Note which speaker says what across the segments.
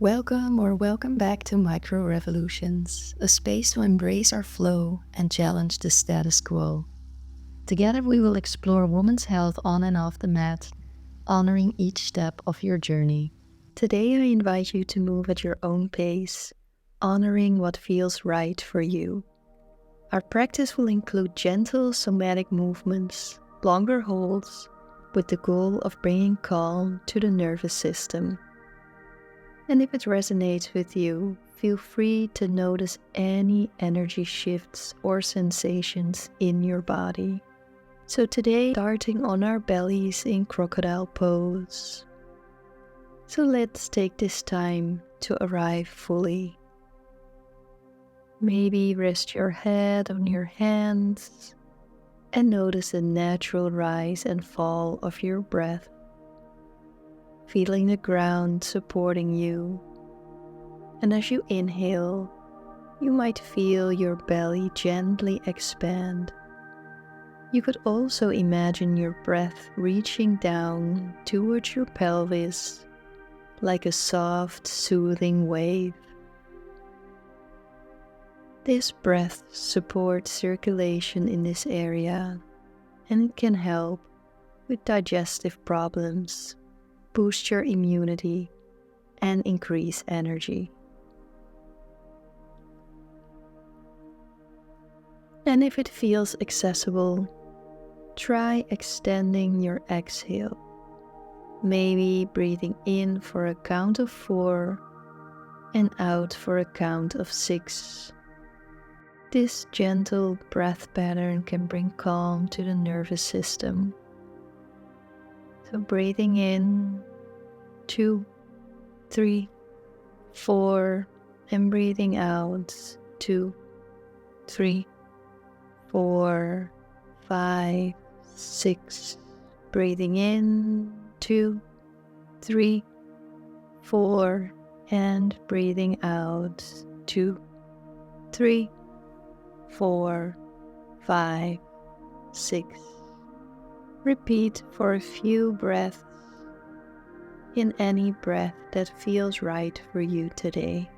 Speaker 1: Welcome back to Micro Revolutions, a space to embrace our flow and challenge the status quo. Together we will explore women's health on and off the mat, honoring each step of your journey. Today I invite you to move at your own pace, honoring what feels right for you. Our practice will include gentle somatic movements, longer holds, with the goal of bringing calm to the nervous system. And if it resonates with you, feel free to notice any energy shifts or sensations in your body. So today, starting on our bellies in Crocodile Pose. So let's take this time to arrive fully. Maybe rest your head on your hands and notice the natural rise and fall of your breath. Feeling the ground supporting you. And as you inhale, you might feel your belly gently expand. You could also imagine your breath reaching down towards your pelvis like a soft, soothing wave. This breath supports circulation in this area, and it can help with digestive problems, boost your immunity, and increase energy. And if it feels accessible, try extending your exhale. Maybe breathing in for a count of 4 and out for a count of 6. This gentle breath pattern can bring calm to the nervous system. So breathing in 2, 3, 4, and breathing out 2, 3, 4, 5, 6. Breathing in 2, 3, 4, and breathing out 2, 3, 4, 5, 6. Repeat for a few breaths in any breath that feels right for you today.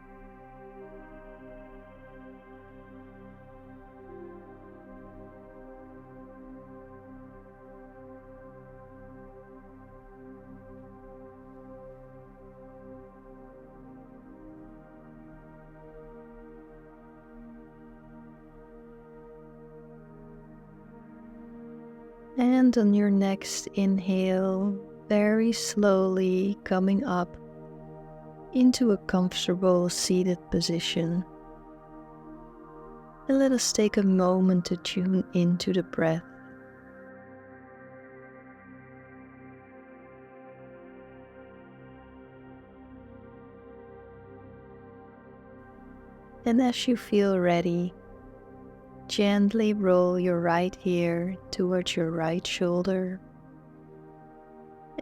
Speaker 1: And on your next inhale, very slowly coming up into a comfortable seated position. And let us take a moment to tune into the breath. And as you feel ready, gently roll your right ear towards your right shoulder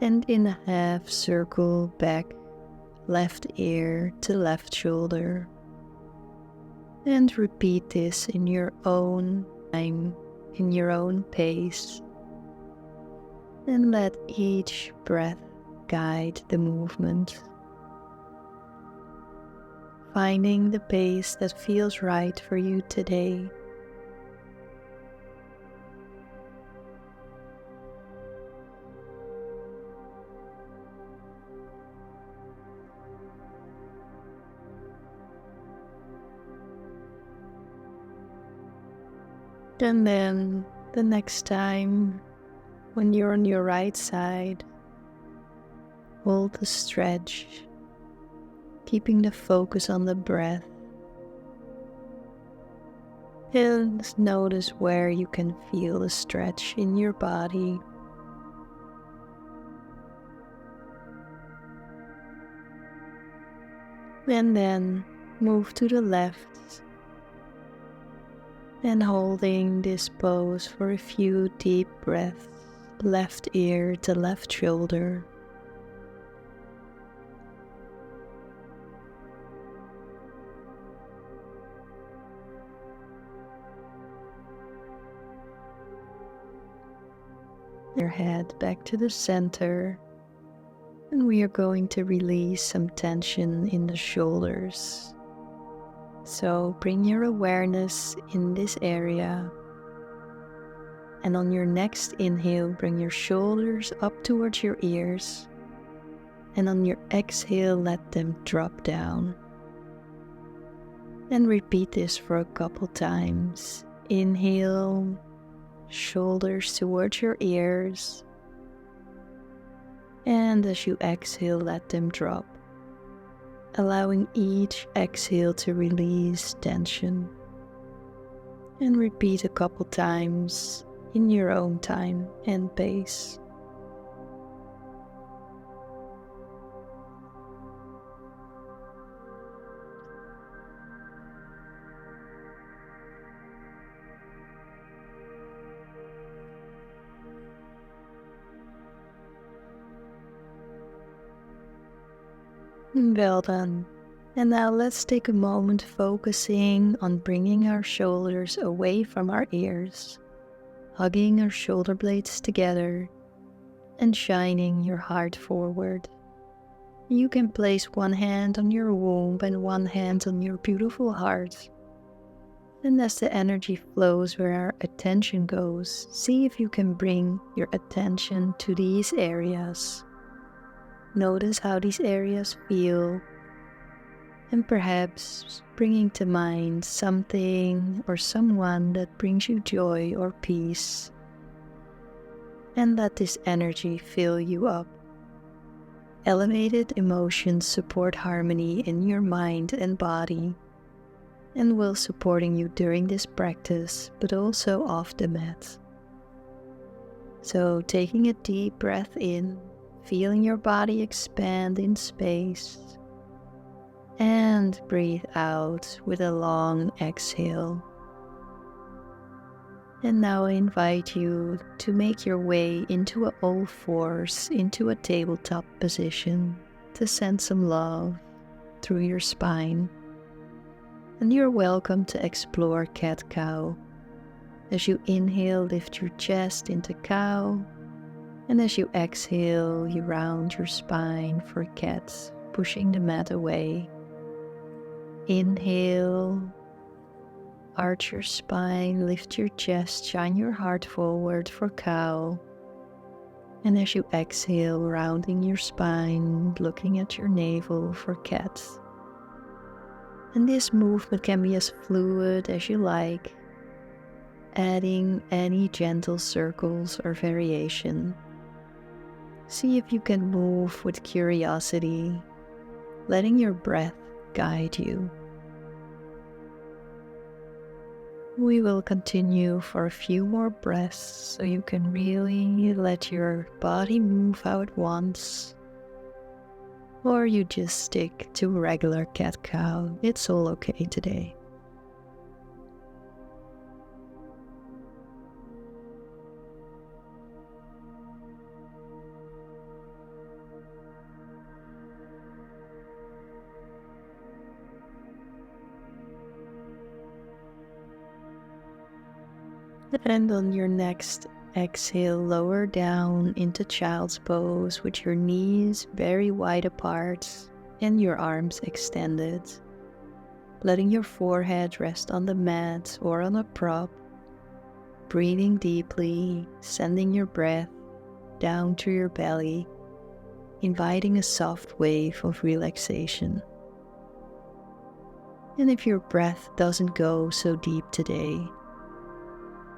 Speaker 1: and in a half circle back, left ear to left shoulder. And repeat this in your own time, in your own pace. And let each breath guide the movement. Finding the pace that feels right for you today. And then the next time when you're on your right side, hold the stretch, keeping the focus on the breath. And notice where you can feel the stretch in your body. And then move to the left. And holding this pose for a few deep breaths, left ear to left shoulder. Your head back to the center And we are going to release some tension in the shoulders. So bring your awareness in this area. And on your next inhale, bring your shoulders up towards your ears. And on your exhale, let them drop down. And repeat this for a couple times. Inhale, shoulders towards your ears. And as you exhale, let them drop, allowing each exhale to release tension. And repeat a couple times in your own time and pace. Well done. And now let's take a moment focusing on bringing our shoulders away from our ears, hugging our shoulder blades together, and shining your heart forward. You can place one hand on your womb and one hand on your beautiful heart. And as the energy flows where our attention goes, see if you can bring your attention to these areas. Notice how these areas feel, and perhaps bringing to mind something or someone that brings you joy or peace. And let this energy fill you up. Elevated emotions support harmony in your mind and body, and will supporting you during this practice, but also off the mat. So taking a deep breath in, feeling your body expand in space, and breathe out with a long exhale. And now I invite you to make your way into all fours, into a tabletop position, to send some love through your spine. And you're welcome to explore cat-cow. As you inhale, lift your chest into cow. And as you exhale, you round your spine for cat, pushing the mat away. Inhale, arch your spine, lift your chest, shine your heart forward for cow. And as you exhale, rounding your spine, looking at your navel for cat. And this movement can be as fluid as you like, adding any gentle circles or variation. See if you can move with curiosity, letting your breath guide you. We will continue for a few more breaths so you can really let your body move how it wants. Or you just stick to regular cat-cow. It's all okay today. And on your next exhale, lower down into child's pose with your knees very wide apart and your arms extended, letting your forehead rest on the mat or on a prop, breathing deeply, sending your breath down to your belly, inviting a soft wave of relaxation. And if your breath doesn't go so deep today,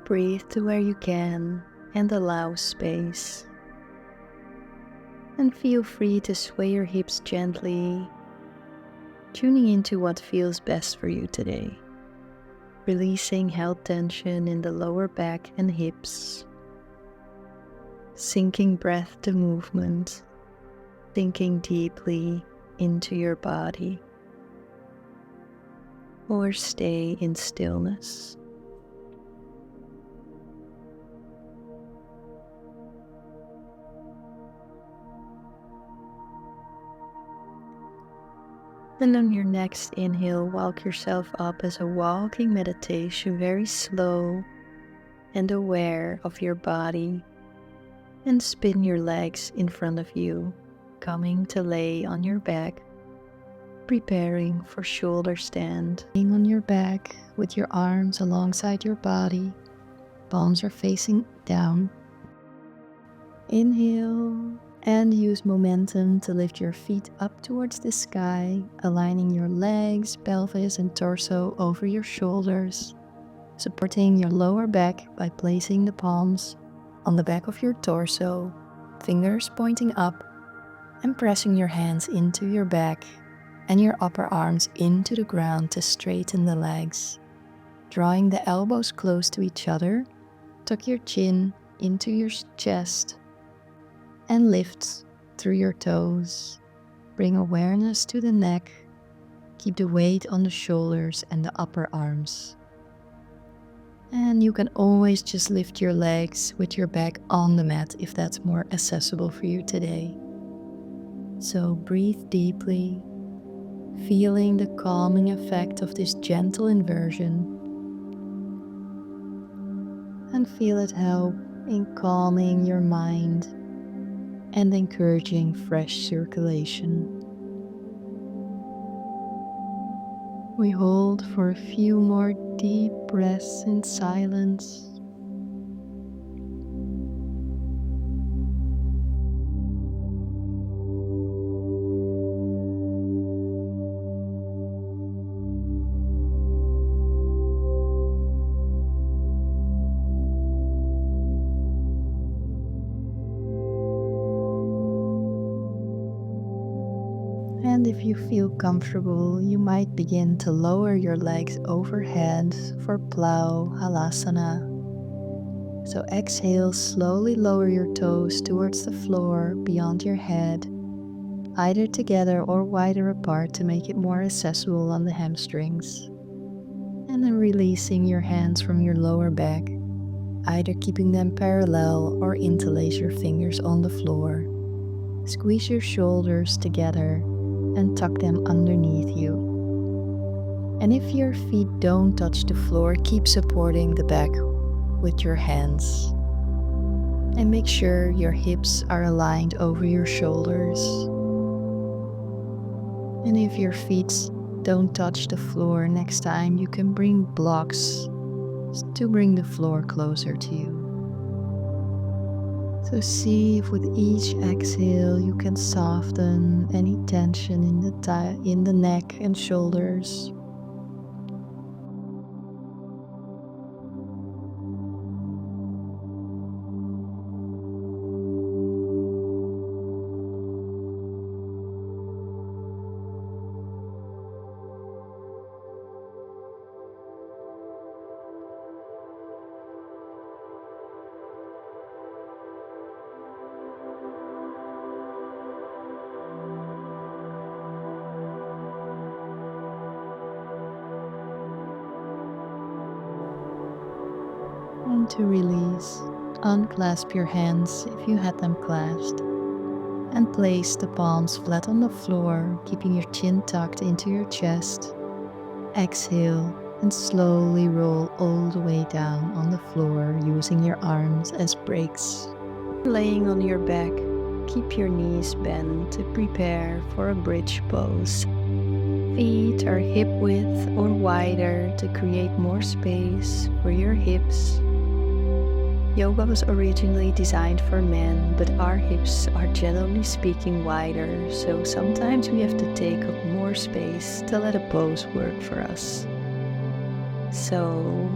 Speaker 1: breathe to where you can and allow space. And feel free to sway your hips gently, tuning into what feels best for you today. Releasing held tension in the lower back and hips. Sinking breath to movement, sinking deeply into your body. Or stay in stillness. And on your next inhale, walk yourself up as a walking meditation, very slow and aware of your body. And spin your legs in front of you, coming to lay on your back, preparing for shoulder stand. Laying on your back with your arms alongside your body, palms are facing down. Inhale and use momentum to lift your feet up towards the sky, aligning your legs, pelvis, and torso over your shoulders, supporting your lower back by placing the palms on the back of your torso, fingers pointing up, and pressing your hands into your back and your upper arms into the ground to straighten the legs. Drawing the elbows close to each other, tuck your chin into your chest and lift through your toes. Bring awareness to the neck. Keep the weight on the shoulders and the upper arms. And you can always just lift your legs with your back on the mat if that's more accessible for you today. So breathe deeply, feeling the calming effect of this gentle inversion. And feel it help in calming your mind and encouraging fresh circulation. We hold for a few more deep breaths in silence. And if you feel comfortable, you might begin to lower your legs overhead for Plow Alasana. So exhale, slowly lower your toes towards the floor beyond your head, either together or wider apart to make it more accessible on the hamstrings. And then releasing your hands from your lower back, either keeping them parallel or interlace your fingers on the floor. Squeeze your shoulders together and tuck them underneath you. And if your feet don't touch the floor, keep supporting the back with your hands. And make sure your hips are aligned over your shoulders. And if your feet don't touch the floor, next time you can bring blocks to bring the floor closer to you. So see if with each exhale you can soften any tension in the neck and shoulders. And to release, unclasp your hands if you had them clasped, and place the palms flat on the floor, keeping your chin tucked into your chest. Exhale and slowly roll all the way down on the floor using your arms as brakes. Laying on your back, keep your knees bent to prepare for a bridge pose. Feet are hip width or wider to create more space for your hips. Yoga was originally designed for men, but our hips are generally speaking wider, so sometimes we have to take up more space to let a pose work for us. So,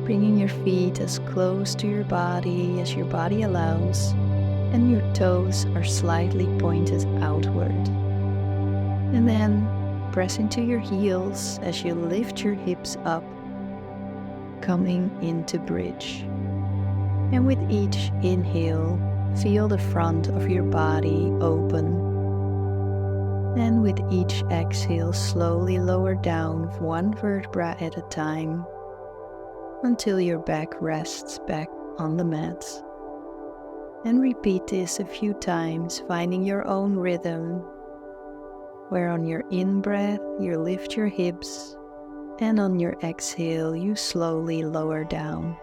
Speaker 1: bringing your feet as close to your body as your body allows, and your toes are slightly pointed outward. And then press into your heels as you lift your hips up, coming into bridge. And with each inhale, feel the front of your body open. And with each exhale, slowly lower down one vertebra at a time until your back rests back on the mat. And repeat this a few times, finding your own rhythm, where on your in-breath you lift your hips, and on your exhale you slowly lower down.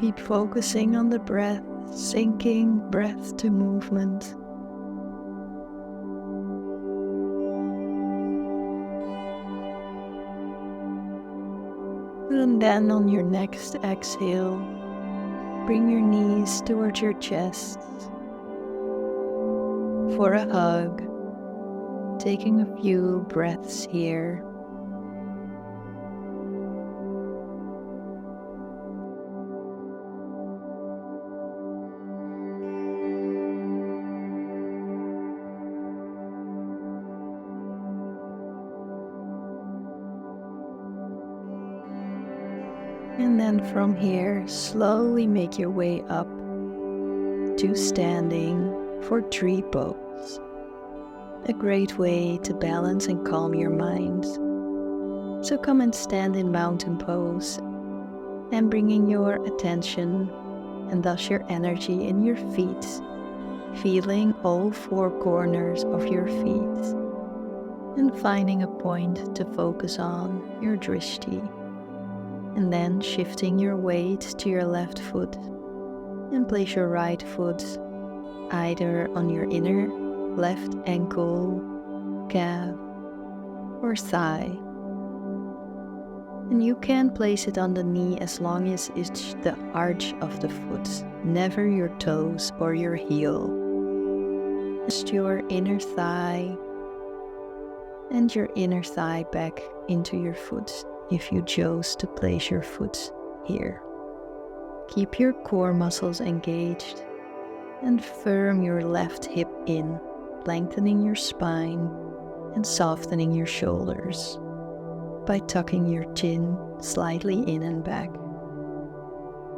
Speaker 1: Keep focusing on the breath, syncing breath to movement. And then on your next exhale, bring your knees towards your chest for a hug, taking a few breaths here. And then from here, slowly make your way up to standing for tree pose. A great way to balance and calm your mind. So come and stand in mountain pose and bringing your attention and thus your energy in your feet, feeling all four corners of your feet and finding a point to focus on, your drishti. And then shifting your weight to your left foot and place your right foot either on your inner left ankle, calf, or thigh. And you can place it on the knee as long as it's the arch of the foot, never your toes or your heel. Just your inner thigh and your inner thigh back into your foot if you chose to place your foot here. Keep your core muscles engaged and firm your left hip in, lengthening your spine and softening your shoulders by tucking your chin slightly in and back.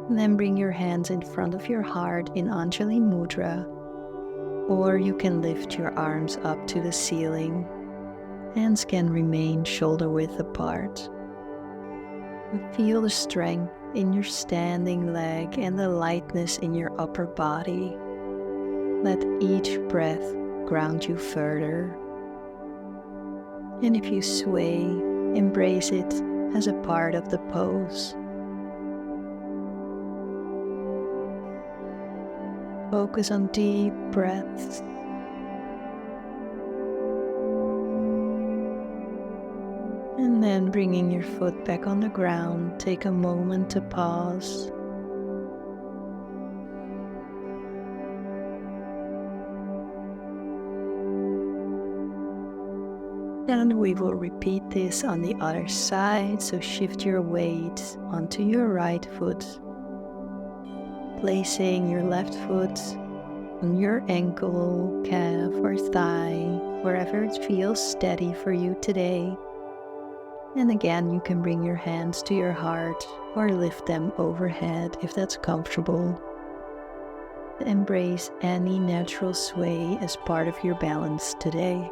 Speaker 1: And then bring your hands in front of your heart in Anjali Mudra, or you can lift your arms up to the ceiling. Hands can remain shoulder width apart. Feel the strength in your standing leg and the lightness in your upper body. Let each breath ground you further. And if you sway, embrace it as a part of the pose. Focus on deep breaths. And then bringing your foot back on the ground, take a moment to pause. And we will repeat this on the other side, so shift your weight onto your right foot, placing your left foot on your ankle, calf, or thigh, wherever it feels steady for you today. And again, you can bring your hands to your heart or lift them overhead if that's comfortable. Embrace any natural sway as part of your balance today.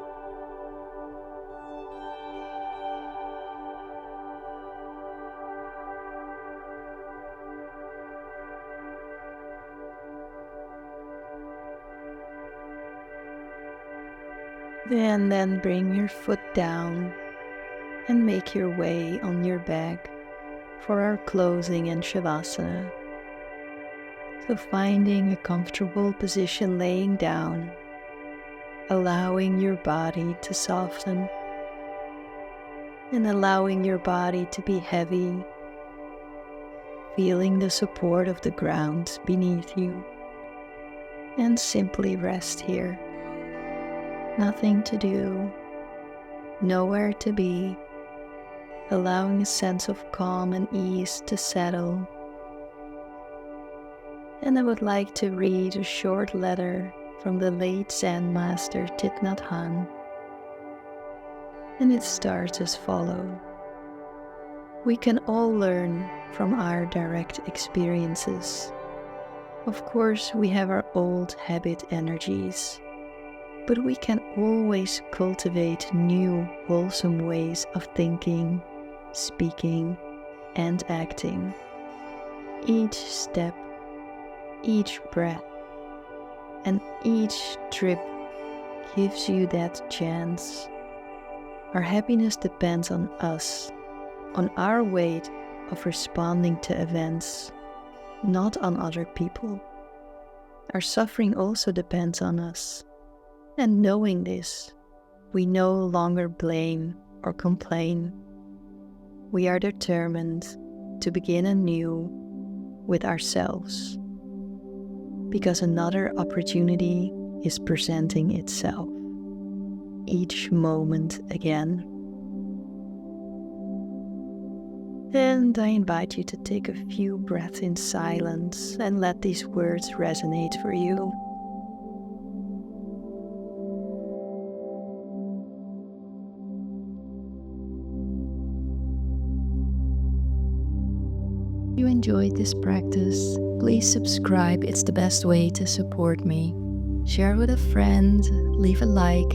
Speaker 1: And then bring your foot down and make your way on your back for our closing and Shavasana. So finding a comfortable position laying down, allowing your body to soften and allowing your body to be heavy, feeling the support of the ground beneath you, and simply rest here. Nothing to do, nowhere to be, allowing a sense of calm and ease to settle. And I would like to read a short letter from the late Zen master Thich Nhat Hanh. And it starts as follows. We can all learn from our direct experiences. Of course, we have our old habit energies, but we can always cultivate new, wholesome ways of thinking, speaking, and acting. Each step, each breath, and each trip gives you that chance. Our happiness depends on us, on our way of responding to events. not on other people. Our suffering also depends on us. And knowing this, we no longer blame or complain. We are determined to begin anew with ourselves, because another opportunity is presenting itself each moment again. And I invite you to take a few breaths in silence and let these words resonate for you. If you enjoyed this practice, please subscribe. It's the best way to support me. Share with a friend, leave a like,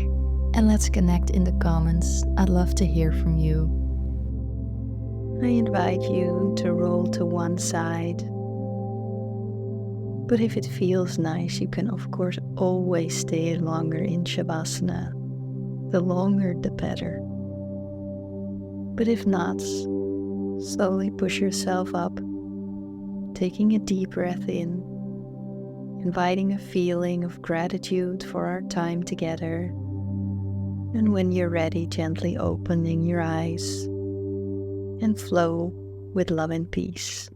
Speaker 1: and let's connect in the comments. I'd love to hear from you. I invite you to roll to one side. But if it feels nice, you can of course always stay longer in Shavasana. The longer the better. But if not, slowly push yourself up, taking a deep breath in, inviting a feeling of gratitude for our time together. And when you're ready, gently opening your eyes and flow with love and peace.